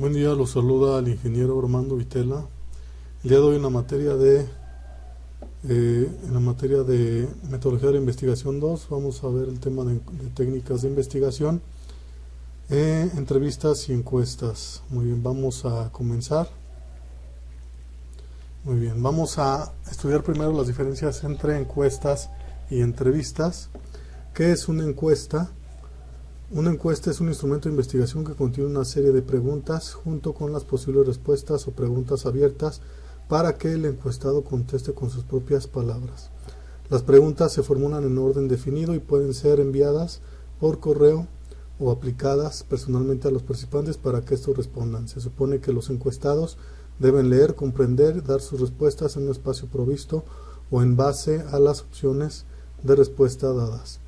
Buen día, los saluda el ingeniero Armando Vitela. El día de hoy en la materia de metodología de la investigación 2 vamos a ver el tema de técnicas de investigación, entrevistas y encuestas. Muy bien, vamos a comenzar. Muy bien, vamos a estudiar primero las diferencias entre encuestas y entrevistas. ¿Qué es una encuesta? Una encuesta es un instrumento de investigación que contiene una serie de preguntas junto con las posibles respuestas o preguntas abiertas para que el encuestado conteste con sus propias palabras. Las preguntas se formulan en orden definido y pueden ser enviadas por correo o aplicadas personalmente a los participantes para que estos respondan. Se supone que los encuestados deben leer, comprender, dar sus respuestas en un espacio provisto o en base a las opciones de respuesta dadas.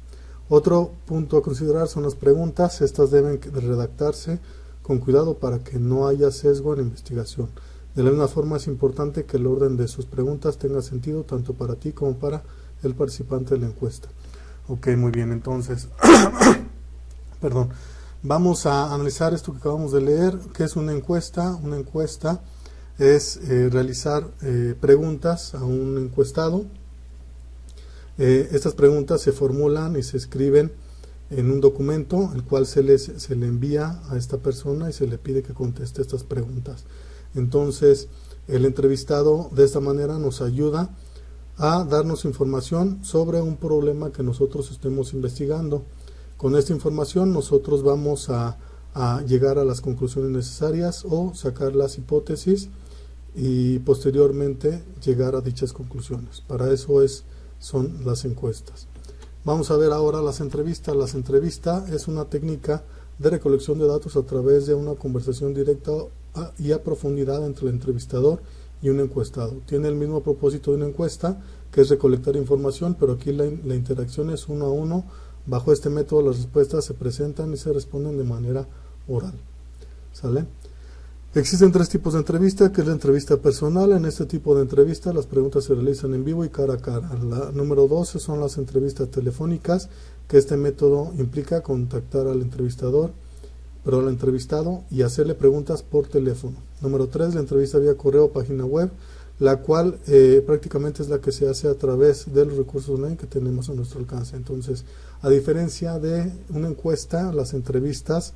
Otro punto a considerar son las preguntas. Estas deben redactarse con cuidado para que no haya sesgo en la investigación. De la misma forma, es importante que el orden de sus preguntas tenga sentido tanto para ti como para el participante de la encuesta. Ok, muy bien, entonces, perdón, vamos a analizar esto que acabamos de leer. ¿Qué es una encuesta? Una encuesta es realizar preguntas a un encuestado. Estas preguntas se formulan y se escriben en un documento, el cual se le envía a esta persona y se le pide que conteste estas preguntas. Entonces, el entrevistado de esta manera nos ayuda a darnos información sobre un problema que nosotros estemos investigando. Con esta información nosotros vamos a llegar a las conclusiones necesarias o sacar las hipótesis y posteriormente llegar a dichas conclusiones. Para eso son las encuestas. Vamos a ver ahora las entrevistas. Las entrevistas es una técnica de recolección de datos a través de una conversación directa y a profundidad entre el entrevistador y un encuestado. Tiene el mismo propósito de una encuesta, que es recolectar información, pero aquí la interacción es uno a uno. Bajo este método las respuestas se presentan y se responden de manera oral. ¿Sale? Existen tres tipos de entrevista, que es la entrevista personal. En este tipo de entrevista las preguntas se realizan en vivo y cara a cara. La número 12 son las entrevistas telefónicas, que este método implica contactar al entrevistado y hacerle preguntas por teléfono. Número 3, la entrevista vía correo o página web, la cual prácticamente es la que se hace a través de los recursos online que tenemos a nuestro alcance. Entonces, a diferencia de una encuesta, las entrevistas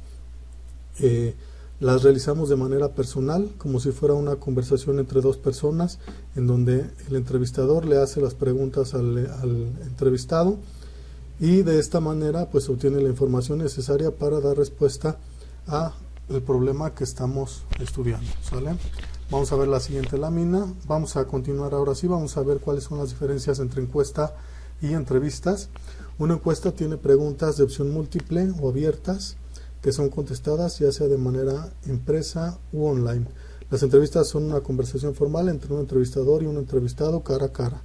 las realizamos de manera personal, como si fuera una conversación entre dos personas, en donde el entrevistador le hace las preguntas al entrevistado y de esta manera pues obtiene la información necesaria para dar respuesta a el problema que estamos estudiando. ¿Sale? Vamos a ver la siguiente lámina. Vamos a continuar ahora sí, vamos a ver cuáles son las diferencias entre encuesta y entrevistas. Una encuesta tiene preguntas de opción múltiple o abiertas, que son contestadas ya sea de manera impresa u online. Las entrevistas son una conversación formal entre un entrevistador y un entrevistado cara a cara.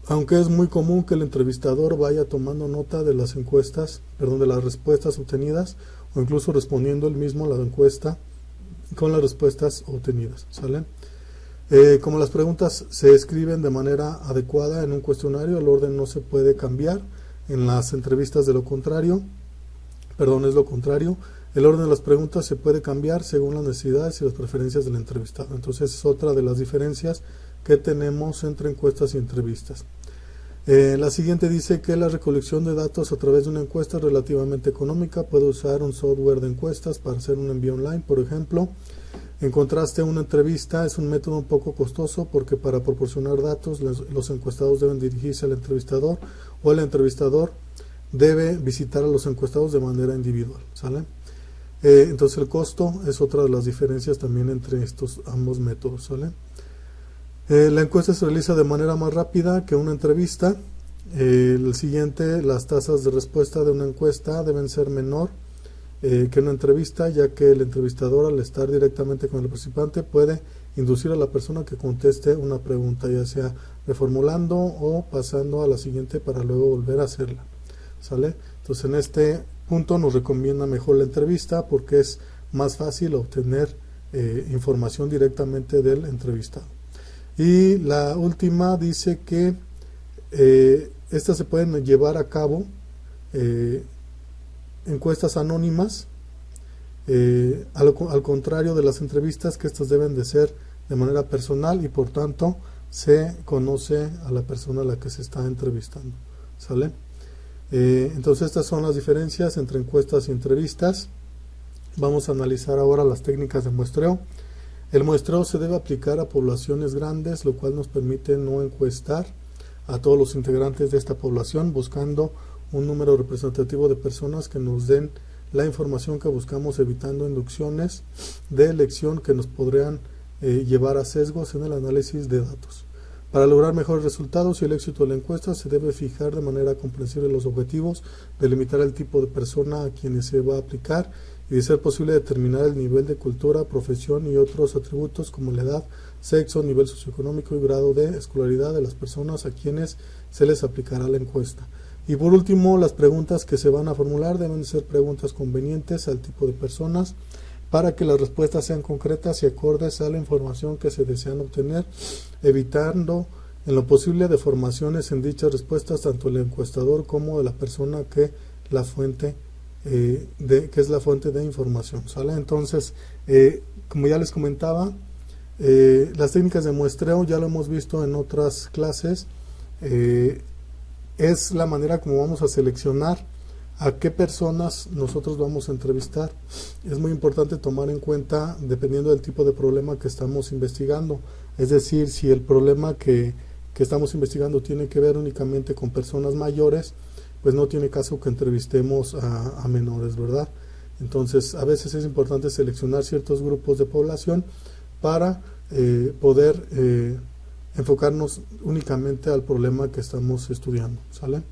Aunque es muy común que el entrevistador vaya tomando nota de las de las respuestas obtenidas, o incluso respondiendo él mismo a la encuesta con las respuestas obtenidas. ¿Sale? Como las preguntas se escriben de manera adecuada en un cuestionario, el orden no se puede cambiar. En las entrevistas es lo contrario. El orden de las preguntas se puede cambiar según las necesidades y las preferencias del entrevistado. Entonces es otra de las diferencias que tenemos entre encuestas y entrevistas. La siguiente dice que la recolección de datos a través de una encuesta es relativamente económica. Puede usar un software de encuestas para hacer un envío online, por ejemplo. En contraste, una entrevista es un método un poco costoso porque para proporcionar datos los encuestados deben dirigirse al entrevistador o el entrevistador debe visitar a los encuestados de manera individual. ¿Sale? Entonces el costo es otra de las diferencias también entre estos ambos métodos. ¿Sale? La encuesta se realiza de manera más rápida que una entrevista. El siguiente, las tasas de respuesta de una encuesta deben ser menor que una entrevista, ya que el entrevistador, al estar directamente con el participante, puede inducir a la persona que conteste una pregunta, ya sea reformulando o pasando a la siguiente para luego volver a hacerla. ¿Sale? Entonces en este punto nos recomienda mejor la entrevista porque es más fácil obtener información directamente del entrevistado. Y la última dice que estas se pueden llevar a cabo encuestas anónimas Al contrario de las entrevistas, que estas deben de ser de manera personal y por tanto se conoce a la persona a la que se está entrevistando, ¿sale? Entonces estas son las diferencias entre encuestas y entrevistas. Vamos a analizar ahora las técnicas de muestreo. El muestreo se debe aplicar a poblaciones grandes, lo cual nos permite no encuestar a todos los integrantes de esta población, buscando un número representativo de personas que nos den la información que buscamos, evitando inducciones de elección que nos podrían llevar a sesgos en el análisis de datos. Para lograr mejores resultados y el éxito de la encuesta se debe fijar de manera comprensible los objetivos, delimitar el tipo de persona a quienes se va a aplicar y de ser posible determinar el nivel de cultura, profesión y otros atributos como la edad, sexo, nivel socioeconómico y grado de escolaridad de las personas a quienes se les aplicará la encuesta. Y por último, las preguntas que se van a formular deben ser preguntas convenientes al tipo de personas para que las respuestas sean concretas y acordes a la información que se desean obtener, evitando en lo posible deformaciones en dichas respuestas tanto del encuestador como de la persona que la fuente que es la fuente de información, ¿sale? Entonces, como ya les comentaba, las técnicas de muestreo ya lo hemos visto en otras clases, es la manera como vamos a seleccionar a qué personas nosotros vamos a entrevistar. Es muy importante tomar en cuenta dependiendo del tipo de problema que estamos investigando, es decir, si el problema que estamos investigando tiene que ver únicamente con personas mayores, pues no tiene caso que entrevistemos a menores, ¿verdad? Entonces, a veces es importante seleccionar ciertos grupos de población para poder enfocarnos únicamente al problema que estamos estudiando, ¿sale?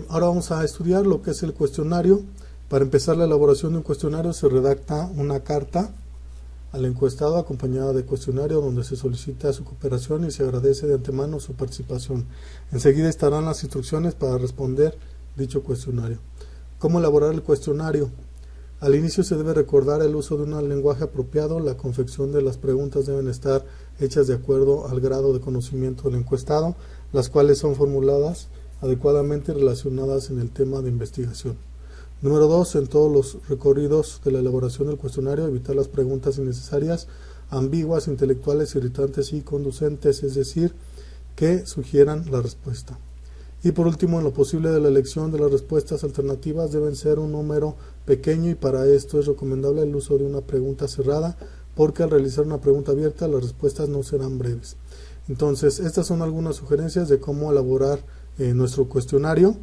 Ahora vamos a estudiar lo que es el cuestionario. Para empezar la elaboración de un cuestionario se redacta una carta al encuestado acompañada de cuestionario donde se solicita su cooperación y se agradece de antemano su participación. Enseguida estarán las instrucciones para responder dicho cuestionario. ¿Cómo elaborar el cuestionario? Al inicio se debe recordar el uso de un lenguaje apropiado. La confección de las preguntas deben estar hechas de acuerdo al grado de conocimiento del encuestado, las cuales son formuladas adecuadamente relacionadas en el tema de investigación. Número 2. En todos los recorridos de la elaboración del cuestionario, evitar las preguntas innecesarias, ambiguas, intelectuales, irritantes y conducentes, es decir, que sugieran la respuesta. Y por último, en lo posible de la elección de las respuestas alternativas deben ser un número pequeño y para esto es recomendable el uso de una pregunta cerrada, porque al realizar una pregunta abierta las respuestas no serán breves. Entonces, estas son algunas sugerencias de cómo elaborar nuestro cuestionario.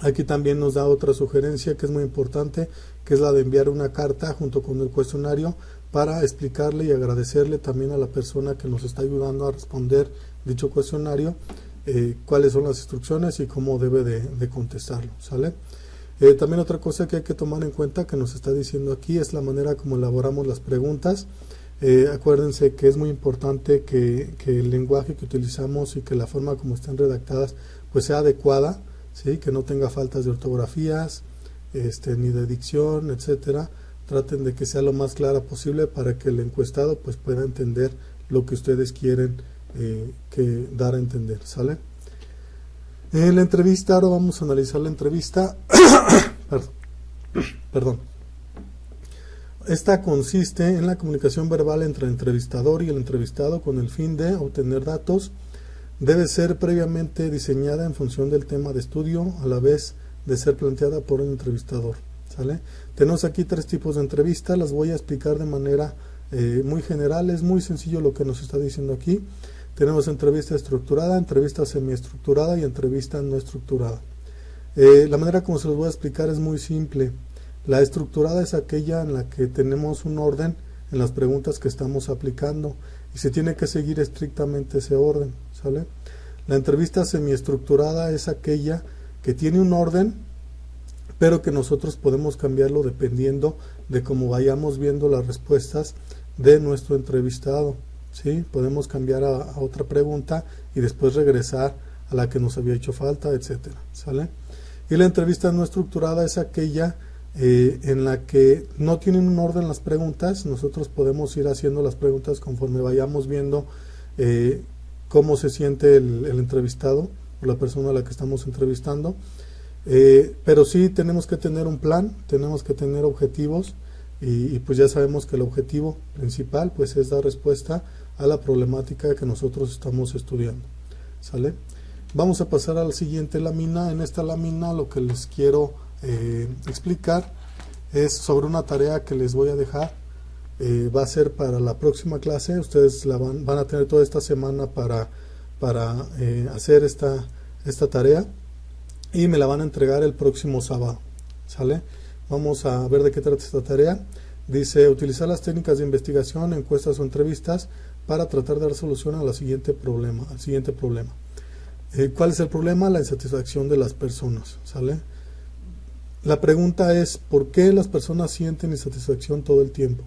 Aquí también nos da otra sugerencia que es muy importante, que es la de enviar una carta junto con el cuestionario para explicarle y agradecerle también a la persona que nos está ayudando a responder dicho cuestionario cuáles son las instrucciones y cómo debe de contestarlo, ¿sale? También otra cosa que hay que tomar en cuenta que nos está diciendo aquí es la manera como elaboramos las preguntas. Acuérdense que es muy importante que el lenguaje que utilizamos y que la forma como estén redactadas pues sea adecuada, ¿sí? Que no tenga faltas de ortografías, ni de dicción, etcétera. Traten de que sea lo más clara posible para que el encuestado pues pueda entender lo que ustedes quieren que dar a entender, ¿sale? En la entrevista, ahora vamos a analizar la entrevista. Perdón. Esta consiste en la comunicación verbal entre el entrevistador y el entrevistado con el fin de obtener datos. Debe ser previamente diseñada en función del tema de estudio, a la vez de ser planteada por el entrevistador, ¿sale? Tenemos aquí 3 tipos de entrevista, las voy a explicar de manera muy general. Es muy sencillo lo que nos está diciendo aquí. Tenemos entrevista estructurada, entrevista semiestructurada y entrevista no estructurada. La manera como se los voy a explicar es muy simple. La estructurada es aquella en la que tenemos un orden en las preguntas que estamos aplicando y se tiene que seguir estrictamente ese orden, ¿sale? La entrevista semiestructurada es aquella que tiene un orden, pero que nosotros podemos cambiarlo dependiendo de cómo vayamos viendo las respuestas de nuestro entrevistado, ¿sí? Podemos cambiar a otra pregunta y después regresar a la que nos había hecho falta, etcétera, ¿sale? Y la entrevista no estructurada es aquella en la que no tienen un orden las preguntas. Nosotros podemos ir haciendo las preguntas conforme vayamos viendo cómo se siente el entrevistado o la persona a la que estamos entrevistando. Pero sí tenemos que tener un plan, tenemos que tener objetivos y pues ya sabemos que el objetivo principal pues es dar respuesta a la problemática que nosotros estamos estudiando. ¿Sale? Vamos a pasar a la siguiente lámina. En esta lámina lo que les quiero explicar es sobre una tarea que les voy a dejar. Va a ser para la próxima clase. Ustedes van a tener toda esta semana para hacer esta tarea y me la van a entregar el próximo sábado. ¿Sale? Vamos a ver de qué trata esta tarea. Dice: utilizar las técnicas de investigación, encuestas o entrevistas para tratar de dar solución al siguiente problema. ¿Cuál es el problema? La insatisfacción de las personas. ¿Sale? La pregunta es: ¿por qué las personas sienten insatisfacción todo el tiempo?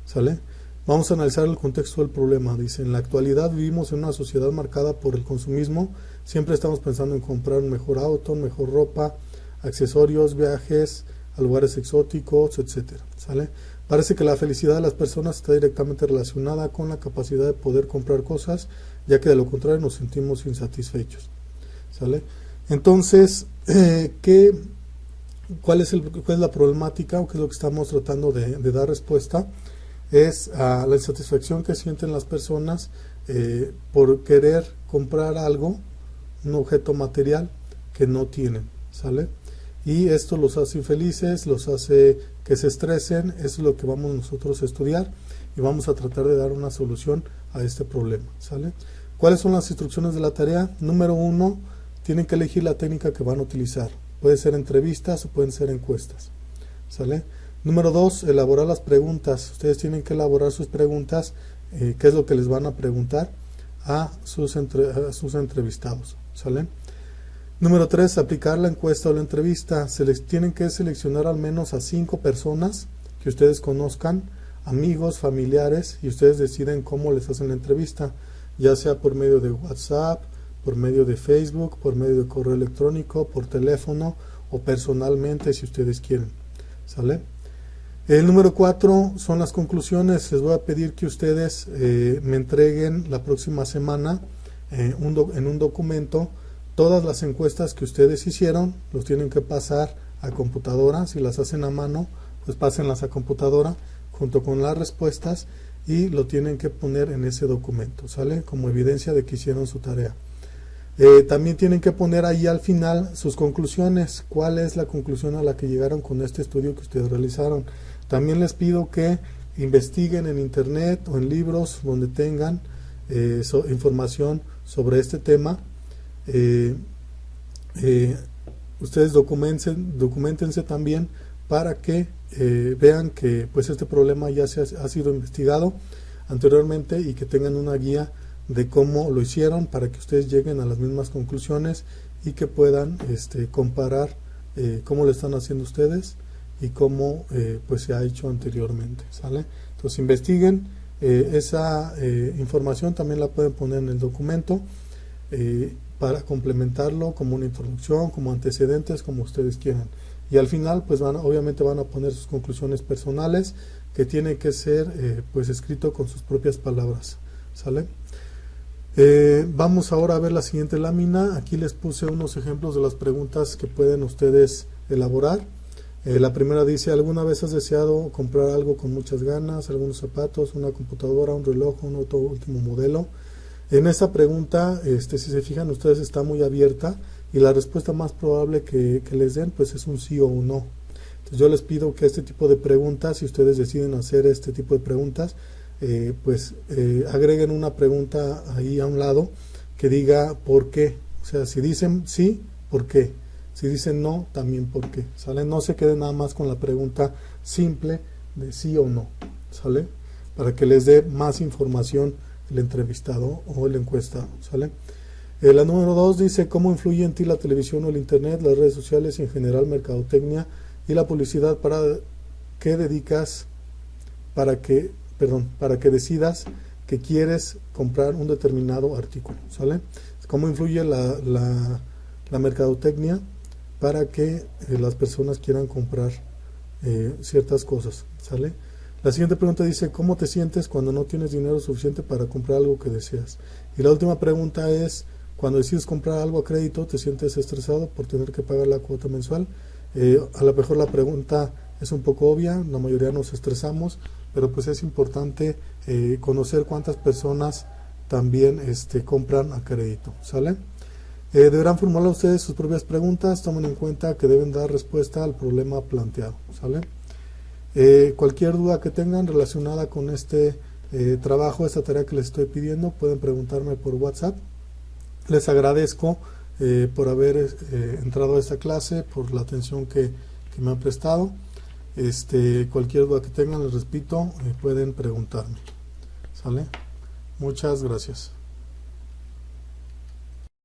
¿Sale? Vamos a analizar el contexto del problema. Dice: en la actualidad vivimos en una sociedad marcada por el consumismo. Siempre estamos pensando en comprar un mejor auto, mejor ropa, accesorios, viajes a lugares exóticos, etcétera. ¿Sale? Parece que la felicidad de las personas está directamente relacionada con la capacidad de poder comprar cosas, ya que de lo contrario nos sentimos insatisfechos. ¿Sale? Entonces, ¿cuál es la problemática o qué es lo que estamos tratando de dar respuesta? Es a la insatisfacción que sienten las personas por querer comprar algo, un objeto material que no tienen. ¿Sale? Y esto los hace infelices, los hace que se estresen. Eso es lo que vamos nosotros a estudiar y vamos a tratar de dar una solución a este problema. ¿Sale? ¿Cuáles son las instrucciones de la tarea? Número 1, tienen que elegir la técnica que van a utilizar. Puede ser entrevistas o pueden ser encuestas. ¿Sale? Número 2, elaborar las preguntas. Ustedes tienen que elaborar sus preguntas, qué es lo que les van a preguntar a sus entrevistados. ¿Sale? Número 3, aplicar la encuesta o la entrevista. Tienen que seleccionar al menos a 5 personas que ustedes conozcan, amigos, familiares, y ustedes deciden cómo les hacen la entrevista, ya sea por medio de WhatsApp, por medio de Facebook, por medio de correo electrónico, por teléfono o personalmente si ustedes quieren. ¿Sale? El número 4 son las conclusiones. Les voy a pedir que ustedes me entreguen la próxima semana en un documento todas las encuestas que ustedes hicieron. Los tienen que pasar a computadora. Si las hacen a mano, pues pásenlas a computadora junto con las respuestas y lo tienen que poner en ese documento, ¿sale? Como evidencia de que hicieron su tarea. También tienen que poner ahí al final sus conclusiones. ¿Cuál es la conclusión a la que llegaron con este estudio que ustedes realizaron? También les pido que investiguen en internet o en libros donde tengan información sobre este tema. Ustedes documentense también para que vean que pues este problema ya ha sido investigado anteriormente y que tengan una guía de cómo lo hicieron para que ustedes lleguen a las mismas conclusiones y que puedan comparar cómo lo están haciendo ustedes y cómo pues se ha hecho anteriormente. ¿Sale? Entonces investiguen esa información, también la pueden poner en el documento para complementarlo como una introducción, como antecedentes, como ustedes quieran. Y al final pues obviamente van a poner sus conclusiones personales, que tiene que ser pues escrito con sus propias palabras. ¿Sale? Vamos ahora a ver la siguiente lámina. Aquí les puse unos ejemplos de las preguntas que pueden ustedes elaborar. La primera dice: ¿alguna vez has deseado comprar algo con muchas ganas? Algunos zapatos, una computadora, un reloj, un auto último modelo. En esta pregunta, si se fijan ustedes, está muy abierta y la respuesta más probable que les den pues es un sí o un no. Entonces yo les pido que este tipo de preguntas, si ustedes deciden hacer este tipo de preguntas, agreguen una pregunta ahí a un lado que diga por qué. O sea, si dicen sí, ¿por qué? Si dicen no, también por qué. ¿Sale? No se queden nada más con la pregunta simple de sí o no. ¿Sale? Para que les dé más información el entrevistado o el encuestado. ¿Sale? La número 2 dice: ¿cómo influye en ti la televisión o el internet, las redes sociales y en general mercadotecnia y la publicidad para que decidas que quieres comprar un determinado artículo? ¿Sale? ¿Cómo influye la mercadotecnia para que las personas quieran comprar ciertas cosas? ¿Sale? La siguiente pregunta dice: ¿cómo te sientes cuando no tienes dinero suficiente para comprar algo que deseas? Y la última pregunta es: cuando decides comprar algo a crédito te sientes estresado por tener que pagar la cuota mensual. A lo mejor la pregunta es un poco obvia, la mayoría nos estresamos, pero pues es importante conocer cuántas personas también compran a crédito, ¿sale? Deberán formular ustedes sus propias preguntas, tomen en cuenta que deben dar respuesta al problema planteado, ¿sale? Cualquier duda que tengan relacionada con este trabajo, esta tarea que les estoy pidiendo, pueden preguntarme por WhatsApp. Les agradezco por haber entrado a esta clase, por la atención que me han prestado. Cualquier duda que tengan, les repito, pueden preguntarme, ¿sale? Muchas gracias.